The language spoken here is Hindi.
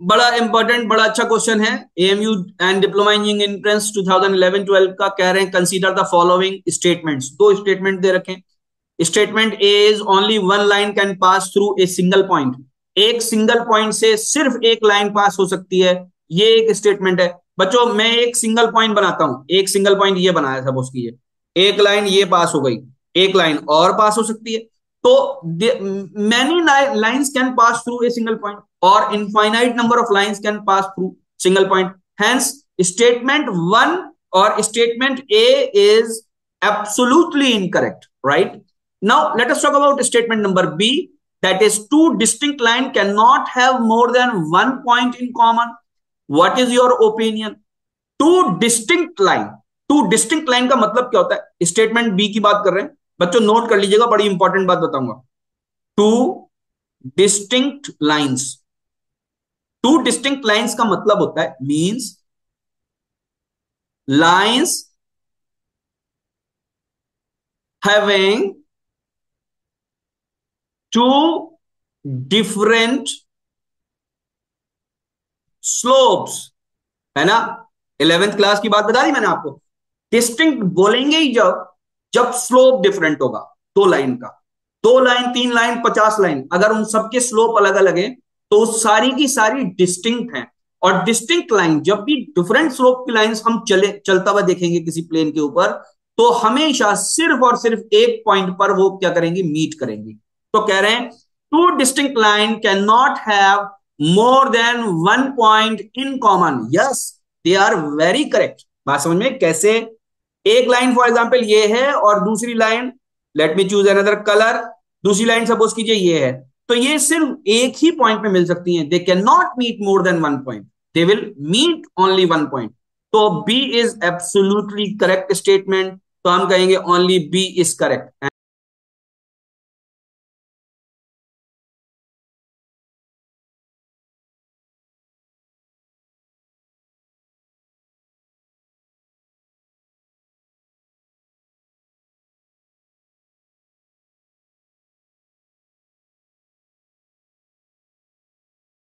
बड़ा इंपॉर्टेंट, बड़ा अच्छा क्वेश्चन है। AMU and diploma engineering entrance 2011-12 का कह रहे हैं, कंसीडर द फॉलोइंग स्टेटमेंट्स। दो स्टेटमेंट दे रखे हैं। Statement A is only one line can pass through a single point. एक सिंगल पॉइंट से सिर्फ एक लाइन पास हो सकती है, ये एक स्टेटमेंट है। बच्चों मैं एक सिंगल पॉइंट बनाता हूं, एक सिंगल पॉइंट ये बनाया था, सपोज कीजिए एक लाइन ये पास हो गई, एक लाइन और पास हो सकती है। तो many lines can pass through a single point और infinite number of lines can pass through single point. Hence statement one और statement A is absolutely incorrect, right? Now let us talk about statement number B, that is two distinct line cannot have more than one point in common. What is your opinion? To distinct line, to distinct line का मतलब क्या होता है? स्टेटमेंट बी की बात कर रहे हैं बच्चों, नोट कर लीजिएगा, बड़ी इंपॉर्टेंट बात बताऊंगा। Two distinct lines, two distinct lines का मतलब होता है, means lines having two different slopes, है ना? 11th क्लास की बात बता दी मैंने आपको। डिस्टिंक्ट बोलेंगे ही जब जब स्लोप डिफरेंट होगा। दो लाइन का, दो लाइन, तीन लाइन, 50 लाइन, अगर उन सबके स्लोप अलग अलग है तो सारी की सारी डिस्टिंक्ट हैं। और डिस्टिंक्ट लाइन, जब भी डिफरेंट स्लोप की लाइंस हम चलता हुआ देखेंगे किसी प्लेन के ऊपर, तो हमेशा सिर्फ और सिर्फ एक पॉइंट पर वो क्या करेंगी, मीट करेंगी। तो कह रहे हैं two distinct line can not have more than one point in common. Yes, they are very correct. बात समझ में कैसे? एक लाइन फॉर एग्जांपल ये है और दूसरी line, let me choose another colour, दूसरी लाइन सपोज कीजिए ये है, तो ये सिर्फ एक ही पॉइंट पे मिल सकती हैं। They can not meet more than one point, they will meet only one point. तो B is absolutely correct statement. तो हम कहेंगे ओनली बी इज करेक्ट।